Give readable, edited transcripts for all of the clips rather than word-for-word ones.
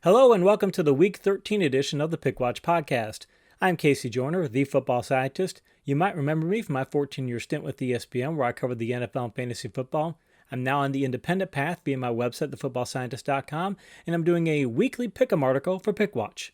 Hello and welcome to the Week 13 edition of the Pickwatch podcast. I'm Joyner, the football scientist. You might remember me from my 14-year stint with ESPN where I covered the NFL and fantasy football. I'm now on the independent path via my website, thefootballscientist.com, and I'm doing a weekly pick'em article for Pickwatch.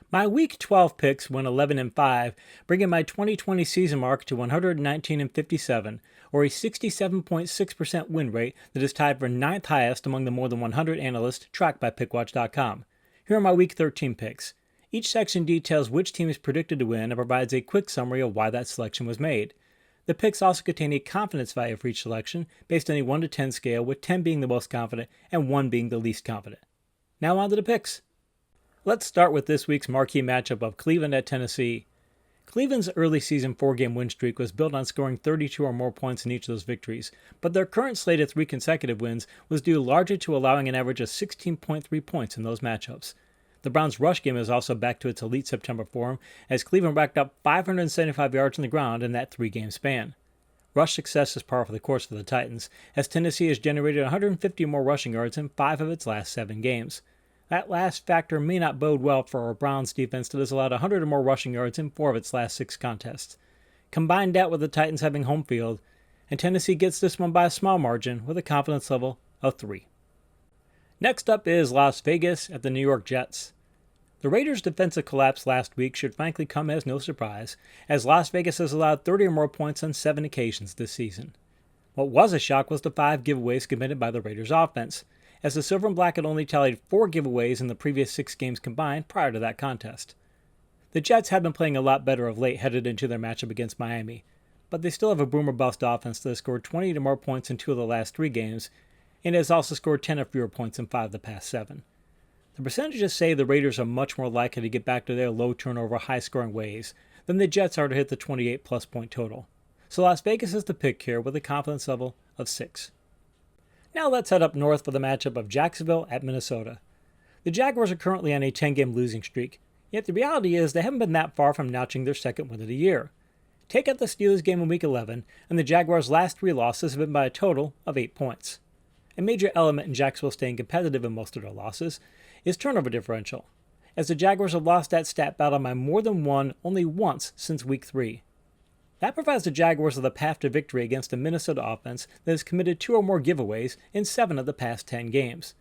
My Week 12 picks went 11-5, bringing my 2020 season mark to 119-57, or a 67.6% win rate that is tied for ninth highest among the more than 100 analysts tracked by Pickwatch.com. Here are my Week 13 picks. Each section details which team is predicted to win and provides a quick summary of why that selection was made. The picks also contain a confidence value for each selection, based on a 1 to 10 scale, with 10 being the most confident and 1 being the least confident. Now on to the picks. Let's start with this week's marquee matchup of Cleveland at Tennessee. Cleveland's early season 4-game win streak was built on scoring 32 or more points in each of those victories, but their current slate of 3 consecutive wins was due largely to allowing an average of 16.3 points in those matchups. The Browns' rush game is also back to its elite September form, as Cleveland racked up 575 yards on the ground in that 3-game span. Rush success is par for the course for the Titans, as Tennessee has generated 150 more rushing yards in 5 of its last 7 games. That last factor may not bode well for our Browns defense that has allowed 100 or more rushing yards in 4 of its last 6 contests. Combine that with the Titans having home field, and Tennessee gets this one by a small margin with a confidence level of 3. Next up is Las Vegas at the New York Jets. The Raiders' defensive collapse last week should frankly come as no surprise, as Las Vegas has allowed 30 or more points on 7 occasions this season. What was a shock was the 5 giveaways committed by the Raiders' offense, as the Silver and Black had only tallied 4 giveaways in the previous 6 games combined prior to that contest. The Jets have been playing a lot better of late headed into their matchup against Miami, but they still have a boomer-bust offense that has scored 20 or more points in 2 of the last 3 games, and has also scored 10 or fewer points in 5 of the past 7. The percentages say the Raiders are much more likely to get back to their low-turnover, high-scoring ways than the Jets are to hit the 28-plus point total. So Las Vegas is the pick here with a confidence level of 6. Now let's head up north for the matchup of Jacksonville at Minnesota. The Jaguars are currently on a 10-game losing streak, yet the reality is they haven't been that far from notching their second win of the year. Take out the Steelers game in Week 11, and the Jaguars' last 3 losses have been by a total of 8 points. A major element in Jacksonville staying competitive in most of their losses is turnover differential, as the Jaguars have lost that stat battle by more than one only once since Week 3. That provides the Jaguars with a path to victory against a Minnesota offense that has committed 2 or more giveaways in 7 of the past 10 games.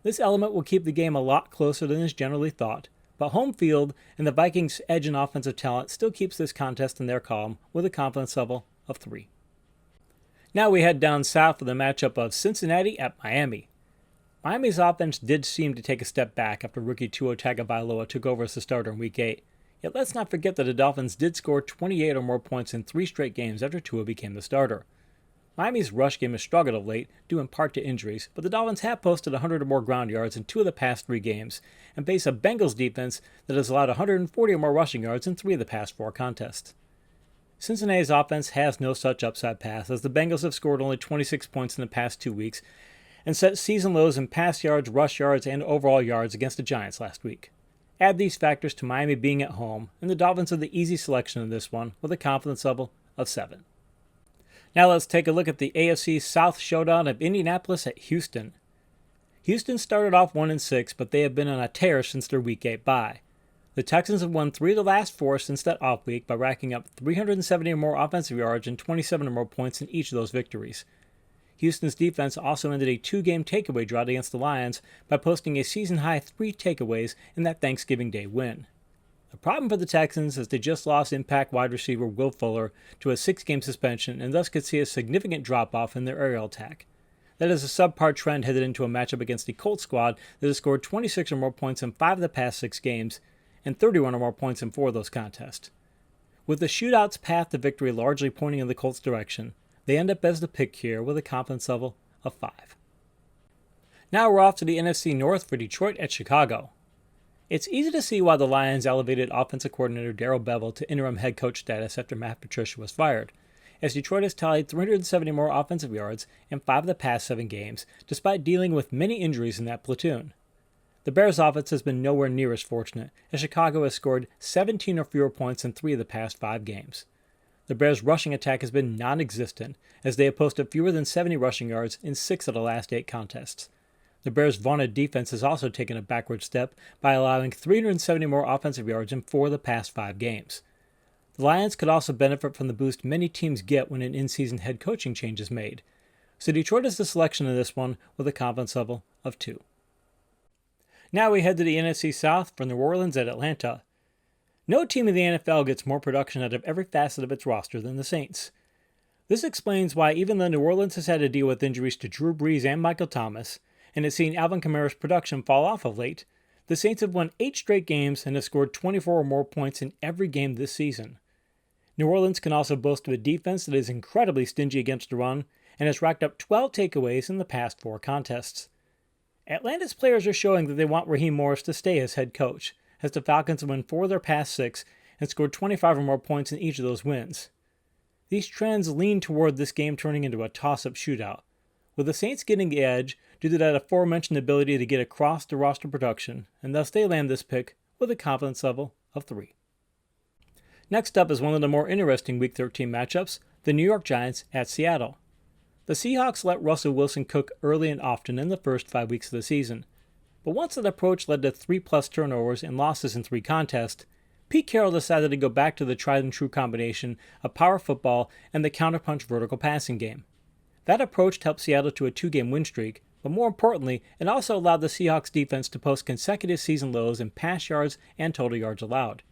This element will keep the game a lot closer than is generally thought, but home field and the Vikings' edge in offensive talent still keeps this contest in their column with a confidence level of 3. Now we head down south for the matchup of Cincinnati at Miami. Miami's offense did seem to take a step back after rookie Tua Tagovailoa took over as the starter in Week 8. Yet let's not forget that the Dolphins did score 28 or more points in 3 straight games after Tua became the starter. Miami's rush game has struggled of late, due in part to injuries, but the Dolphins have posted 100 or more ground yards in 2 of the past 3 games, and face a Bengals defense that has allowed 140 or more rushing yards in 3 of the past 4 contests. Cincinnati's offense has no such upside path, as the Bengals have scored only 26 points in the past 2 weeks, and set season lows in pass yards, rush yards, and overall yards against the Giants last week. Add these factors to Miami being at home, and the Dolphins are the easy selection in this one with a confidence level of 7. Now let's take a look at the AFC South showdown of Indianapolis at Houston. Houston started off 1-6, but they have been on a tear since their Week 8 bye. The Texans have won 3 of the last 4 since that off week by racking up 370 or more offensive yards and 27 or more points in each of those victories. Houston's defense also ended a 2-game takeaway drought against the Lions by posting a season-high 3 takeaways in that Thanksgiving Day win. The problem for the Texans is they just lost impact wide receiver Will Fuller to a 6-game suspension and thus could see a significant drop-off in their aerial attack. That is a subpar trend headed into a matchup against the Colts squad that has scored 26 or more points in 5 of the past 6 games and 31 or more points in 4 of those contests. With the shootout's path to victory largely pointing in the Colts' direction, they end up as the pick here with a confidence level of 5. Now we're off to the NFC North for Detroit at Chicago. It's easy to see why the Lions elevated offensive coordinator Darrell Bevell to interim head coach status after Matt Patricia was fired, as Detroit has tallied 370 more offensive yards in 5 of the past 7 games, despite dealing with many injuries in that platoon. The Bears' offense has been nowhere near as fortunate, as Chicago has scored 17 or fewer points in 3 of the past 5 games. The Bears' rushing attack has been non-existent, as they have posted fewer than 70 rushing yards in 6 of the last 8 contests. The Bears' vaunted defense has also taken a backward step by allowing 370 more offensive yards in 4 of the past 5 games. The Lions could also benefit from the boost many teams get when an in-season head coaching change is made. So Detroit is the selection in this one with a confidence level of 2. Now we head to the NFC South for New Orleans at Atlanta. No team in the NFL gets more production out of every facet of its roster than the Saints. This explains why even though New Orleans has had to deal with injuries to Drew Brees and Michael Thomas, and has seen Alvin Kamara's production fall off of late, the Saints have won 8 straight games and have scored 24 or more points in every game this season. New Orleans can also boast of a defense that is incredibly stingy against the run and has racked up 12 takeaways in the past 4 contests. Atlanta's players are showing that they want Raheem Morris to stay as head coach, as the Falcons have won 4 of their past 6 and scored 25 or more points in each of those wins. These trends lean toward this game turning into a toss-up shootout, with the Saints getting the edge due to that aforementioned ability to get across the roster production, and thus they land this pick with a confidence level of 3. Next up is one of the more interesting Week 13 matchups, the New York Giants at Seattle. The Seahawks let Russell Wilson cook early and often in the first 5 weeks of the season, but once that approach led to 3+ turnovers and losses in 3 contests, Pete Carroll decided to go back to the tried-and-true combination of power football and the counterpunch vertical passing game. That approach helped Seattle to a 2-game win streak, but more importantly, it also allowed the Seahawks defense to post consecutive season lows in pass yards and total yards allowed.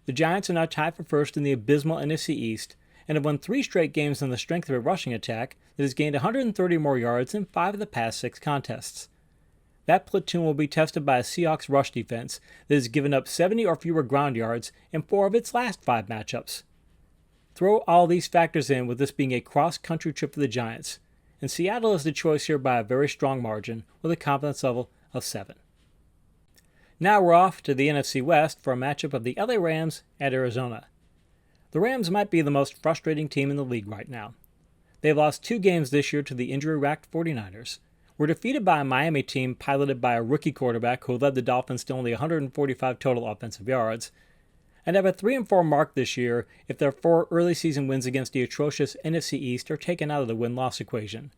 The Giants are now tied for first in the abysmal NFC East and have won 3 straight games on the strength of a rushing attack that has gained 130 more yards in 5 of the past 6 contests. That platoon will be tested by a Seahawks rush defense that has given up 70 or fewer ground yards in 4 of its last 5 matchups. Throw all these factors in with this being a cross-country trip for the Giants, and Seattle is the choice here by a very strong margin with a confidence level of 7. Now we're off to the NFC West for a matchup of the LA Rams at Arizona. The Rams might be the most frustrating team in the league right now. They've lost 2 games this year to the injury-racked 49ers, were defeated by a Miami team piloted by a rookie quarterback who led the Dolphins to only 145 total offensive yards, and have a 3-4 mark this year if their 4 early season wins against the atrocious NFC East are taken out of the win-loss equation.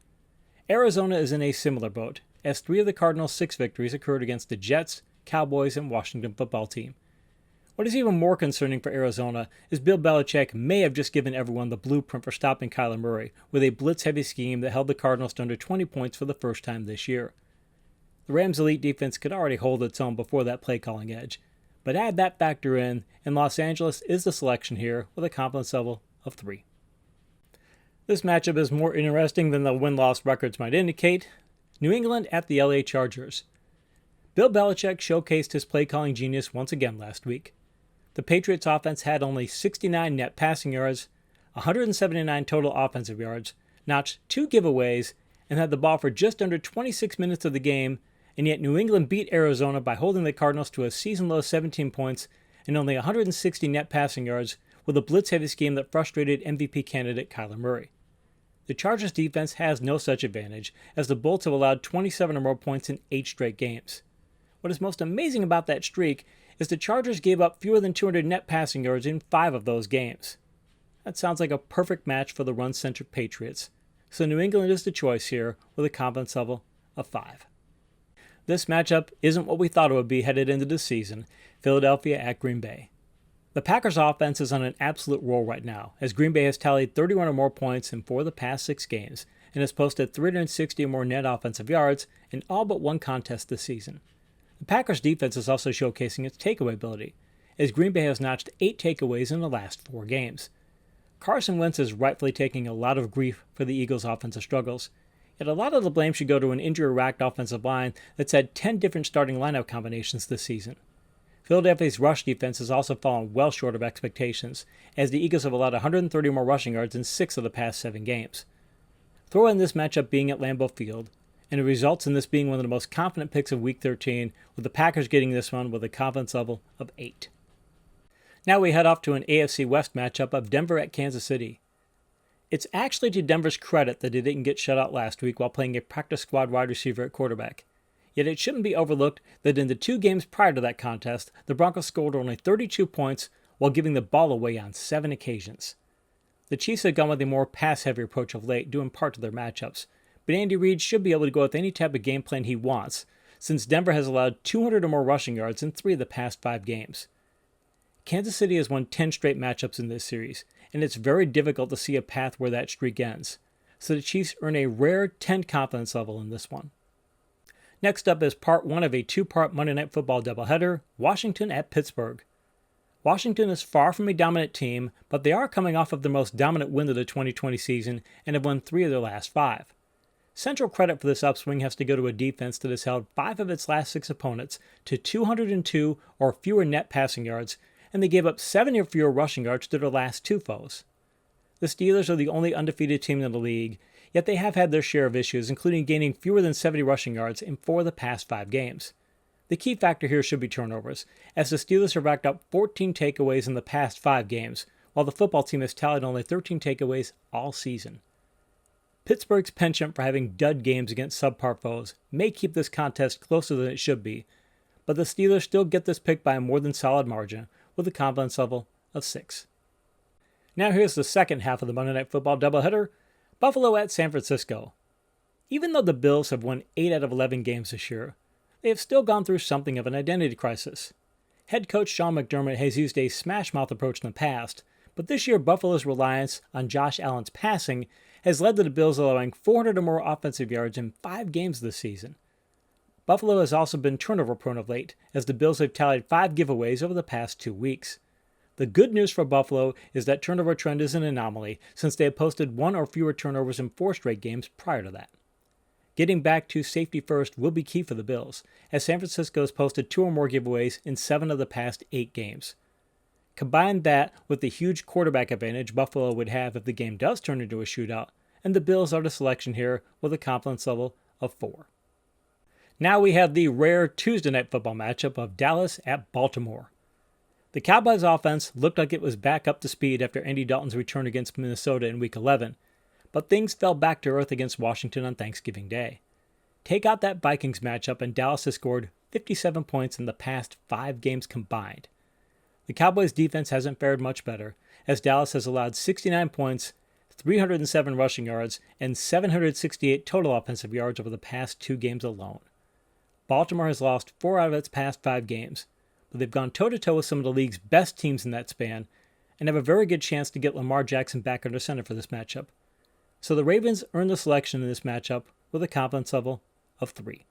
Arizona is in a similar boat, as 3 of the Cardinals' 6 victories occurred against the Jets, Cowboys, and Washington football team. What is even more concerning for Arizona is Bill Belichick may have just given everyone the blueprint for stopping Kyler Murray with a blitz-heavy scheme that held the Cardinals to under 20 points for the first time this year. The Rams' elite defense could already hold its own before that play-calling edge, but add that factor in, and Los Angeles is the selection here with a confidence level of 3. This matchup is more interesting than the win-loss records might indicate. New England at the LA Chargers. Bill Belichick showcased his play-calling genius once again last week. The Patriots offense had only 69 net passing yards, 179 total offensive yards, notched 2 giveaways, and had the ball for just under 26 minutes of the game, and yet New England beat Arizona by holding the Cardinals to a season-low 17 points and only 160 net passing yards with a blitz-heavy scheme that frustrated MVP candidate Kyler Murray. The Chargers defense has no such advantage, as the Bolts have allowed 27 or more points in 8 straight games. What is most amazing about that streak is the Chargers gave up fewer than 200 net passing yards in 5 of those games. That sounds like a perfect match for the run-centric Patriots, so New England is the choice here with a confidence level of 5. This matchup isn't what we thought it would be headed into the season, Philadelphia at Green Bay. The Packers' offense is on an absolute roll right now, as Green Bay has tallied 31 or more points in 4 of the past 6 games, and has posted 360 or more net offensive yards in all but 1 contest this season. The Packers' defense is also showcasing its takeaway ability, as Green Bay has notched 8 takeaways in the last 4 games. Carson Wentz is rightfully taking a lot of grief for the Eagles' offensive struggles, yet a lot of the blame should go to an injury-racked offensive line that's had 10 different starting lineup combinations this season. Philadelphia's rush defense has also fallen well short of expectations, as the Eagles have allowed 130 more rushing yards in 6 of the past 7 games. Throw in this matchup being at Lambeau Field, and it results in this being one of the most confident picks of Week 13, with the Packers getting this one with a confidence level of 8. Now we head off to an AFC West matchup of Denver at Kansas City. It's actually to Denver's credit that they didn't get shut out last week while playing a practice squad wide receiver at quarterback. Yet it shouldn't be overlooked that in the 2 games prior to that contest, the Broncos scored only 32 points while giving the ball away on 7 occasions. The Chiefs have gone with a more pass-heavy approach of late, due in part to their matchups, but Andy Reid should be able to go with any type of game plan he wants, since Denver has allowed 200 or more rushing yards in 3 of the past 5 games. Kansas City has won 10 straight matchups in this series, and it's very difficult to see a path where that streak ends, so the Chiefs earn a rare 10 confidence level in this one. Next up is part 1 of a 2-part Monday Night Football doubleheader, Washington at Pittsburgh. Washington is far from a dominant team, but they are coming off of their most dominant win of the 2020 season and have won 3 of their last 5. Central credit for this upswing has to go to a defense that has held 5 of its last 6 opponents to 202 or fewer net passing yards, and they gave up 70 or fewer rushing yards to their last 2 foes. The Steelers are the only undefeated team in the league, yet they have had their share of issues, including gaining fewer than 70 rushing yards in 4 of the past 5 games. The key factor here should be turnovers, as the Steelers have racked up 14 takeaways in the past 5 games, while the football team has tallied only 13 takeaways all season. Pittsburgh's penchant for having dud games against subpar foes may keep this contest closer than it should be, but the Steelers still get this pick by a more than solid margin, with a confidence level of 6. Now here's the second half of the Monday Night Football doubleheader, Buffalo at San Francisco. Even though the Bills have won 8 out of 11 games this year, they have still gone through something of an identity crisis. Head coach Sean McDermott has used a smash-mouth approach in the past, but this year Buffalo's reliance on Josh Allen's passing has led to the Bills allowing 400 or more offensive yards in 5 games this season. Buffalo has also been turnover-prone of late, as the Bills have tallied 5 giveaways over the past 2 weeks. The good news for Buffalo is that turnover trend is an anomaly, since they have posted 1 or fewer turnovers in 4 straight games prior to that. Getting back to safety first will be key for the Bills, as San Francisco has posted 2 or more giveaways in 7 of the past 8 games. Combine that with the huge quarterback advantage Buffalo would have if the game does turn into a shootout, and the Bills are the selection here with a confidence level of 4. Now we have the rare Tuesday Night Football matchup of Dallas at Baltimore. The Cowboys' offense looked like it was back up to speed after Andy Dalton's return against Minnesota in Week 11, but things fell back to earth against Washington on Thanksgiving Day. Take out that Vikings matchup and Dallas has scored 57 points in the past 5 games combined. The Cowboys' defense hasn't fared much better, as Dallas has allowed 69 points, 307 rushing yards, and 768 total offensive yards over the past 2 games alone. Baltimore has lost 4 out of its past 5 games, but they've gone toe-to-toe with some of the league's best teams in that span and have a very good chance to get Lamar Jackson back under center for this matchup. So the Ravens earn the selection in this matchup with a confidence level of 3.